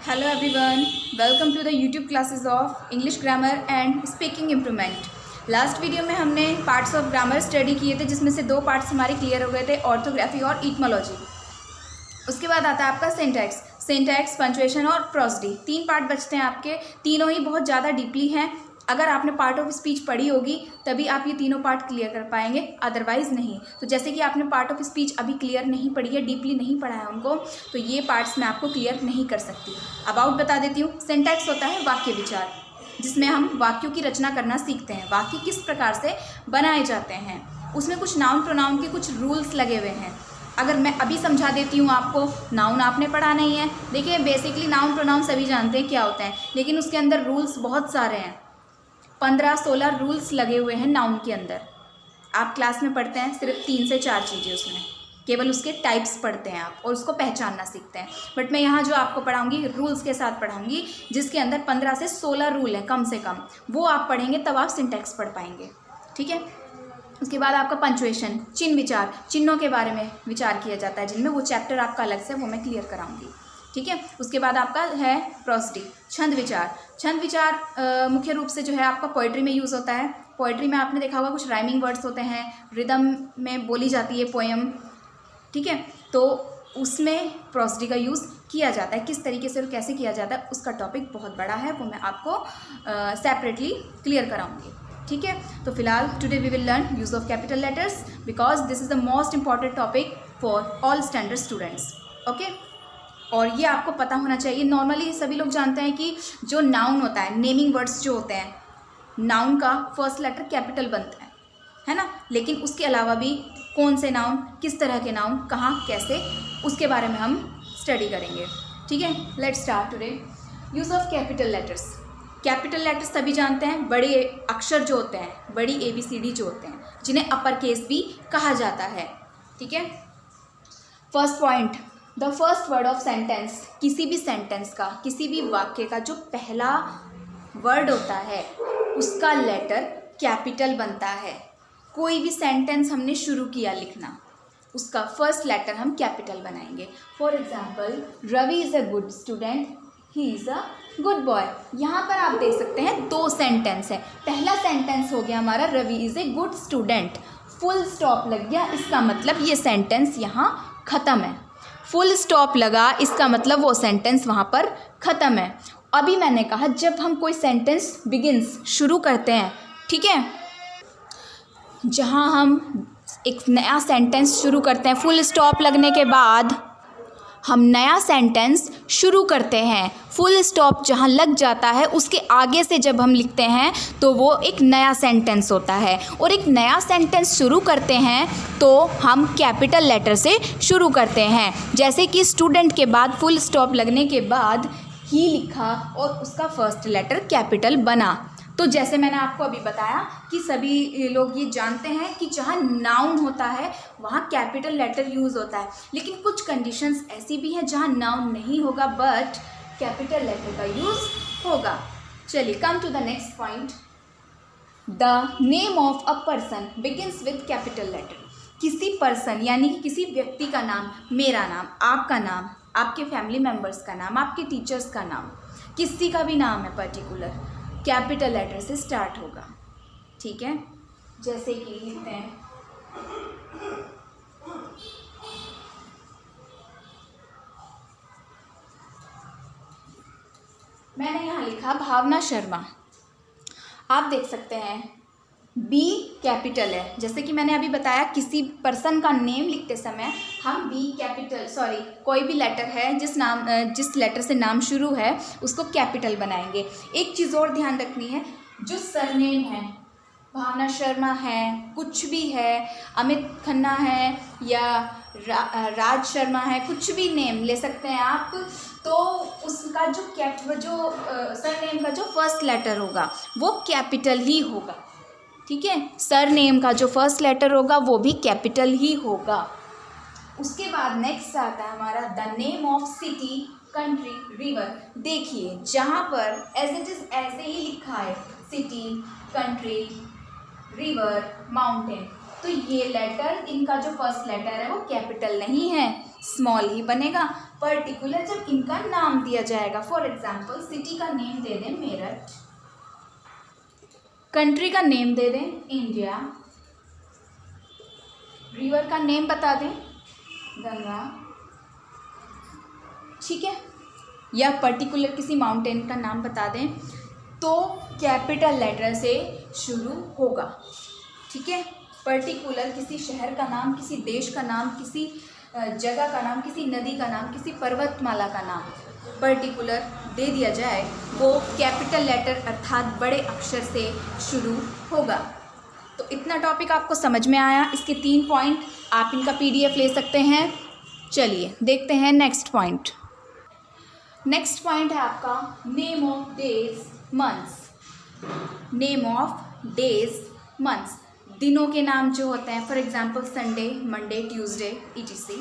Hello everyone, welcome to the YouTube classes of English Grammar and Speaking Improvement। Last video में हमने parts of grammar study किए थे, जिसमें से 2 parts हमारे क्लियर हो गए थे, ऑर्थोग्राफी और इटमोलॉजी। उसके बाद आता है आपका सिंटैक्स, पंचुएशन और प्रोसडी। 3 पार्ट बचते हैं आपके, तीनों ही बहुत ज़्यादा डीपली हैं। अगर आपने पार्ट ऑफ स्पीच पढ़ी होगी तभी आप ये तीनों पार्ट क्लियर कर पाएंगे, अदरवाइज़ नहीं। तो जैसे कि आपने पार्ट ऑफ स्पीच अभी क्लियर नहीं पढ़ी है, डीपली नहीं पढ़ा है उनको, तो ये पार्ट्स मैं आपको क्लियर नहीं कर सकती। अबाउट बता देती हूँ। सिंटैक्स होता है वाक्य विचार, जिसमें हम वाक्यों की रचना करना सीखते हैं, वाक्य किस प्रकार से बनाए जाते हैं। उसमें कुछ नाउन प्रोनाउन के कुछ रूल्स लगे हुए हैं। अगर मैं अभी समझा देती हूँ आपको, नाउन आपने पढ़ा नहीं है। देखिए, बेसिकली नाउन प्रोनाउन सभी जानते हैं क्या होता है, लेकिन उसके अंदर रूल्स बहुत सारे हैं। 15-16 रूल्स लगे हुए हैं नाउन के अंदर। आप क्लास में पढ़ते हैं सिर्फ 3 से 4 चीज़ें, उसमें केवल उसके टाइप्स पढ़ते हैं आप और उसको पहचानना सीखते हैं। बट मैं यहाँ जो आपको पढ़ाऊँगी रूल्स के साथ पढ़ाऊँगी, जिसके अंदर 15 से 16 रूल है कम से कम। वो आप पढ़ेंगे तब आप सिंटैक्स पढ़ पाएंगे, ठीक है। उसके बाद आपका पंचुएशन, चिन्ह विचार, चिन्हों के बारे में विचार किया जाता है जिनमें, वो चैप्टर आपका अलग से, वो मैं क्लियर कराऊंगी, ठीक है। उसके बाद आपका है प्रोसडी, छंद विचार मुख्य रूप से जो है आपका पोइट्री में यूज़ होता है। पोइट्री में आपने देखा होगा कुछ राइमिंग वर्ड्स होते हैं, रिदम में बोली जाती है पोएम, ठीक है। तो उसमें प्रोसडी का यूज़ किया जाता है। किस तरीके से और कैसे किया जाता है, उसका टॉपिक बहुत बड़ा है, वो मैं आपको सेपरेटली क्लियर कराऊंगी, ठीक है। तो फिलहाल today we will learn use of capital letters, because this is the most important topic for all standard students, okay. और ये आपको पता होना चाहिए। नॉर्मली सभी लोग जानते हैं कि जो नाउन होता है, नेमिंग वर्ड्स जो होते हैं, नाउन का फर्स्ट लेटर कैपिटल बनता है ना। लेकिन उसके अलावा भी कौन से नाउन, किस तरह के नाउन, कहाँ, कैसे, उसके बारे में हम स्टडी करेंगे, ठीक है। Let's start today. Use of capital letters. Capital letters सभी जानते हैं, बड़े अक्षर जो होते हैं, बड़ी ABCD जो होते हैं, जिन्हें अपर केस भी कहा जाता है, ठीक है। First point, the first word of sentence. किसी भी सेंटेंस का, किसी भी वाक्य का जो पहला वर्ड होता है, उसका लेटर कैपिटल बनता है। कोई भी सेंटेंस हमने शुरू किया लिखना, उसका फर्स्ट लेटर हम कैपिटल बनाएंगे। For example, Ravi is a good student, he is a good boy. यहाँ पर आप देख सकते हैं 2 सेंटेंस है। पहला सेंटेंस हो गया हमारा Ravi is a good student, full stop लग गया, इसका मतलब ये सेंटेंस यहाँ ख़त्म है। फुल स्टॉप लगा, इसका मतलब वो सेंटेंस वहाँ पर ख़त्म है। अभी मैंने कहा जब हम कोई सेंटेंस बिगिंस शुरू करते हैं, ठीक है, जहाँ हम एक नया सेंटेंस शुरू करते हैं, फुल स्टॉप लगने के बाद हम नया सेंटेंस शुरू करते हैं। फुल स्टॉप जहाँ लग जाता है, उसके आगे से जब हम लिखते हैं तो वो एक नया सेंटेंस होता है। और एक नया सेंटेंस शुरू करते हैं तो हम कैपिटल लेटर से शुरू करते हैं। जैसे कि स्टूडेंट के बाद फुल स्टॉप लगने के बाद ही लिखा और उसका फर्स्ट लेटर कैपिटल बना। तो जैसे मैंने आपको अभी बताया कि सभी लोग ये जानते हैं कि जहाँ नाउन होता है वहाँ कैपिटल लेटर यूज़ होता है, लेकिन कुछ कंडीशंस ऐसी भी हैं जहाँ नाउन नहीं होगा बट कैपिटल लेटर का यूज़ होगा। चलिए, come to the next point. The name of a person begins with capital letter. किसी पर्सन यानी कि किसी व्यक्ति का नाम, मेरा नाम, आपका नाम, आपके फैमिली मेम्बर्स का नाम, आपके टीचर्स का नाम, किसी का भी नाम है पर्टिकुलर, कैपिटल लेटर से स्टार्ट होगा, ठीक है। जैसे कि लिखते हैं, मैंने यहाँ लिखा भावना शर्मा। आप देख सकते हैं B कैपिटल है। जैसे कि मैंने अभी बताया, किसी पर्सन का नेम लिखते समय हम B कैपिटल, कोई भी लेटर है जिस लेटर से नाम शुरू है उसको कैपिटल बनाएंगे। एक चीज़ और ध्यान रखनी है, जो सरनेम है, भावना शर्मा है, कुछ भी है, अमित खन्ना है या राज शर्मा है, कुछ भी नेम ले सकते हैं आप, तो उसका जो सरनेम का जो फर्स्ट लेटर होगा वो कैपिटल ही होगा, ठीक है। सरनेम का जो फर्स्ट लेटर होगा वो भी कैपिटल ही होगा। उसके बाद नेक्स्ट आता है हमारा the name of city, country, river. देखिए, जहाँ पर एज इट इज़ ऐसे ही लिखा है, सिटी, कंट्री, रिवर, माउंटेन, तो ये लेटर, इनका जो फर्स्ट लेटर है वो कैपिटल नहीं है, स्मॉल ही बनेगा। पर्टिकुलर जब इनका नाम दिया जाएगा, फॉर एग्जाम्पल सिटी का नेम दे दें मेरठ, कंट्री का नेम दे दें इंडिया, रिवर का नेम बता दें गंगा, ठीक है, या पर्टिकुलर किसी माउंटेन का नाम बता दें, तो कैपिटल लेटर से शुरू होगा, ठीक है। पर्टिकुलर किसी शहर का नाम, किसी देश का नाम, किसी जगह का नाम, किसी नदी का नाम, किसी पर्वतमाला का नाम पर्टिकुलर दे दिया जाए, वो कैपिटल लेटर अर्थात बड़े अक्षर से शुरू होगा। तो इतना टॉपिक आपको समझ में आया। इसके 3 पॉइंट आप इनका PDF ले सकते हैं। चलिए देखते हैं नेक्स्ट पॉइंट। नेक्स्ट पॉइंट है आपका name of days months. Name of days months, दिनों के नाम जो होते हैं, for example Sunday, Monday, Tuesday etc।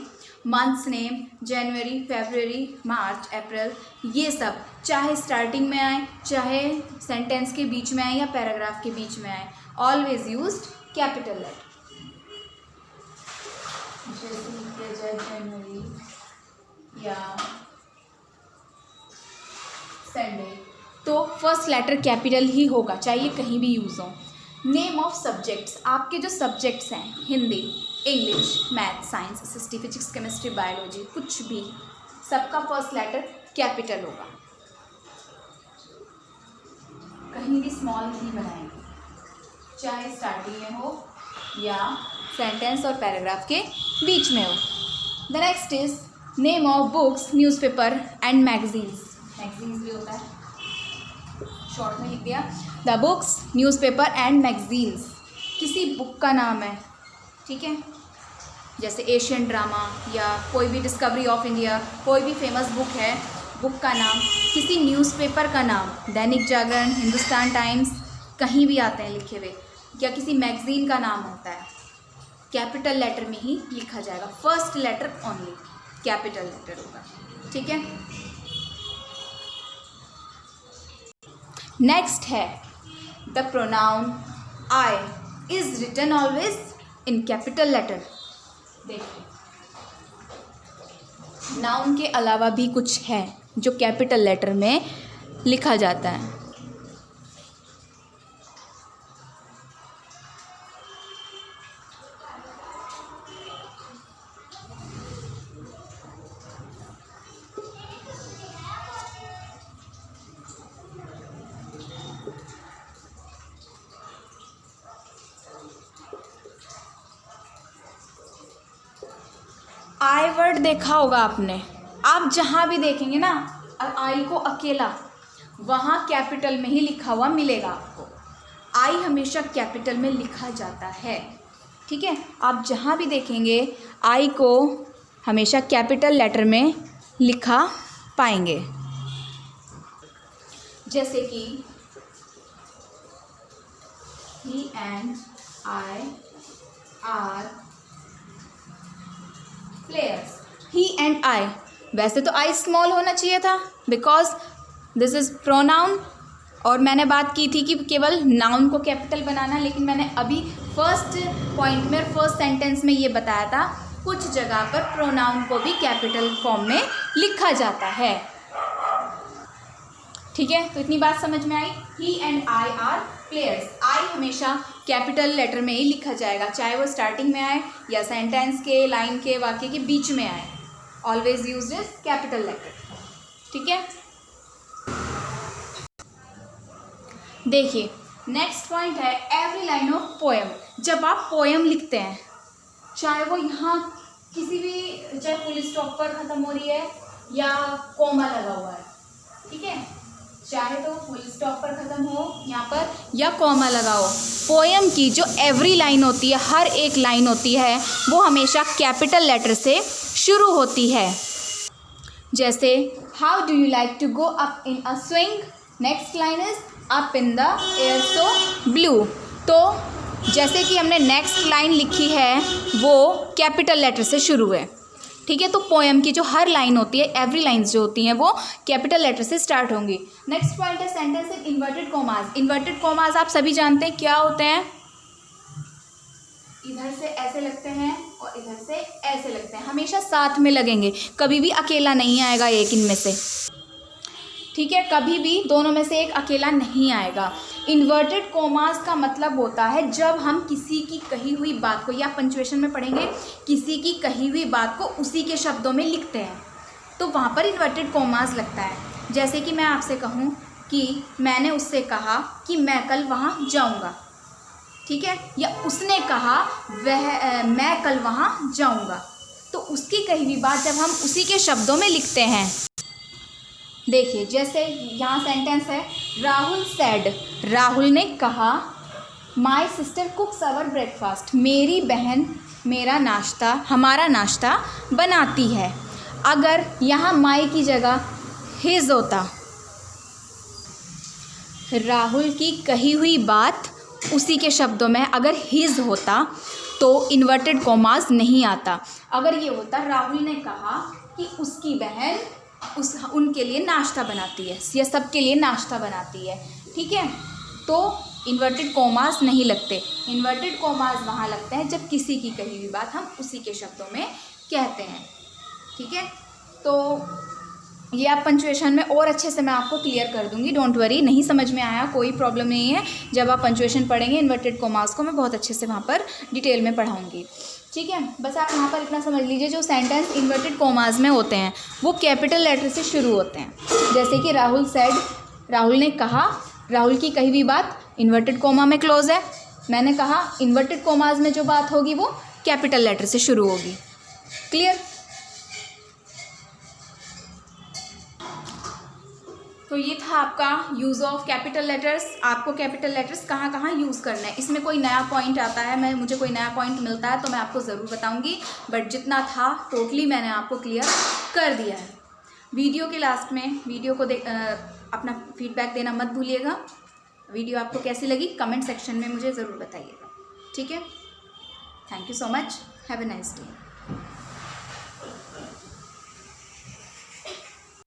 Months name जनवरी, फरवरी, मार्च, अप्रैल, ये सब चाहे स्टार्टिंग में आए, चाहे सेंटेंस के बीच में आए या पैराग्राफ के बीच में आए, ऑलवेज यूज्ड कैपिटल लेटर। जैसे जनवरी या संडे, तो फर्स्ट लेटर कैपिटल ही होगा, चाहे ये कहीं भी यूज़ हो। नेम ऑफ सब्जेक्ट्स, आपके जो सब्जेक्ट्स हैं, Hindi, English, math, science, SST, physics, chemistry, biology, कुछ भी, सबका फर्स्ट लेटर कैपिटल होगा, कहीं भी स्मॉल नहीं बनाएंगे, चाहे स्टार्टिंग में हो या सेंटेंस और पैराग्राफ के बीच में हो। The next is name of books, newspaper and magazines. Magazines भी होता है, शॉर्ट में लिख दिया। The books, newspaper and magazines, किसी बुक का नाम है, ठीक है, जैसे एशियन ड्रामा या कोई भी डिस्कवरी ऑफ इंडिया, कोई भी फेमस बुक है, बुक का नाम, किसी न्यूज़पेपर का नाम, दैनिक जागरण, हिंदुस्तान टाइम्स, कहीं भी आते हैं लिखे हुए, या किसी मैगजीन का नाम होता है, कैपिटल लेटर में ही लिखा जाएगा, first letter only capital letter होगा, ठीक है। नेक्स्ट है the pronoun I is written always in capital letter. देखिए, नाउन के अलावा भी कुछ है जो कैपिटल लेटर में लिखा जाता है। आई वर्ड देखा होगा आपने, आप जहाँ भी देखेंगे ना आई को अकेला, वहाँ कैपिटल में ही लिखा हुआ मिलेगा आपको। आई हमेशा कैपिटल में लिखा जाता है, ठीक है, आप जहाँ भी देखेंगे आई को हमेशा कैपिटल लेटर में लिखा पाएंगे। जैसे कि he and I are players. He and I, वैसे तो आई स्मॉल होना चाहिए था बिकॉज दिस इज़ प्रोनाउन, और मैंने बात की थी कि केवल नाउन को कैपिटल बनाना, लेकिन मैंने अभी फर्स्ट पॉइंट में, फर्स्ट सेंटेंस में ये बताया था कुछ जगह पर प्रोनाउन को भी कैपिटल फॉर्म में लिखा जाता है, ठीक है। तो इतनी बात समझ में आई। ही एंड आई आर प्लेयर्स, आई हमेशा कैपिटल लेटर में ही लिखा जाएगा, चाहे वो स्टार्टिंग में आए या सेंटेंस के, लाइन के, वाक्य के बीच में आए, always used as capital letter, ठीक है। देखिए नेक्स्ट पॉइंट है एवरी लाइन ऑफ पोएम। जब आप पोएम लिखते हैं, चाहे वो यहाँ किसी भी, चाहे फुल स्टॉप पर ख़त्म हो रही है या कॉमा लगा हुआ है, ठीक है, चाहे तो फुल स्टॉप पर ख़त्म हो यहाँ पर या कॉमा लगा हो, पोएम की जो एवरी लाइन होती है, हर एक लाइन होती है, वो हमेशा कैपिटल लेटर से शुरू होती है। जैसे how do you like to go up in a swing, next line is up in the air so blue. तो जैसे कि हमने नेक्स्ट लाइन लिखी है वो कैपिटल लेटर से शुरू है, ठीक है। तो पोएम की जो हर लाइन होती है, एवरी लाइन्स जो होती हैं, वो कैपिटल लेटर से स्टार्ट होंगी। नेक्स्ट पॉइंट है sentence in inverted commas. Inverted commas आप सभी जानते हैं क्या होते हैं, इधर से ऐसे लगते हैं और इधर से ऐसे लगते हैं, हमेशा साथ में लगेंगे, कभी भी अकेला नहीं आएगा एक इनमें से, ठीक है, कभी भी दोनों में से एक अकेला नहीं आएगा। इन्वर्टेड कोमास का मतलब होता है जब हम किसी की कही हुई बात को, या पंचुएशन में पढ़ेंगे, किसी की कही हुई बात को उसी के शब्दों में लिखते हैं तो वहाँ पर इन्वर्टेड कोमास लगता है। जैसे कि मैं आपसे कहूँ कि मैंने उससे कहा कि मैं कल वहाँ जाऊँगा, ठीक है, या उसने कहा मैं कल वहाँ जाऊँगा, तो उसकी कही हुई बात जब हम उसी के शब्दों में लिखते हैं। देखिए जैसे यहाँ सेंटेंस है, राहुल सेड, राहुल ने कहा, my sister cooks our breakfast, मेरी बहन मेरा नाश्ता, हमारा नाश्ता बनाती है। अगर यहाँ माई की जगह हिज होता, राहुल की कही हुई बात उसी के शब्दों में अगर हिज होता तो इन्वर्टेड कोमास नहीं आता। अगर ये होता राहुल ने कहा कि उसकी बहन उनके लिए नाश्ता बनाती है, या सबके लिए नाश्ता बनाती है, ठीक है, तो इन्वर्टेड कोमास नहीं लगते। इन्वर्टेड कोमास वहाँ लगते हैं जब किसी की कही हुई बात हम उसी के शब्दों में कहते हैं, ठीक है। तो ये आप पंचुएशन में और अच्छे से मैं आपको क्लियर कर दूंगी, डोंट वरी, नहीं समझ में आया कोई प्रॉब्लम नहीं है, जब आप पंचुएशन पढ़ेंगे इन्वर्टेड कोमास को मैं बहुत अच्छे से वहाँ पर डिटेल में पढ़ाऊँगी, ठीक है। बस आप यहाँ पर इतना समझ लीजिए, जो सेंटेंस इन्वर्टेड कोमास में होते हैं वो कैपिटल लेटर से शुरू होते हैं। जैसे कि राहुल सेड, राहुल ने कहा, राहुल की कही हुई बात इन्वर्टेड कोमा में क्लोज है, मैंने कहा इन्वर्टेड कोमास में जो बात होगी वो कैपिटल लेटर से शुरू होगी। क्लियर? तो ये था आपका यूज़ ऑफ कैपिटल लेटर्स। आपको कैपिटल लेटर्स कहाँ कहाँ यूज़ करना है, इसमें कोई नया पॉइंट आता है, मुझे कोई नया पॉइंट मिलता है तो मैं आपको ज़रूर बताऊंगी, बट जितना था टोटली मैंने आपको क्लियर कर दिया है। वीडियो के लास्ट में वीडियो को अपना फीडबैक देना मत भूलिएगा। वीडियो आपको कैसी लगी कमेंट सेक्शन में मुझे ज़रूर बताइएगा, ठीक है। Thank you so much, have a nice day.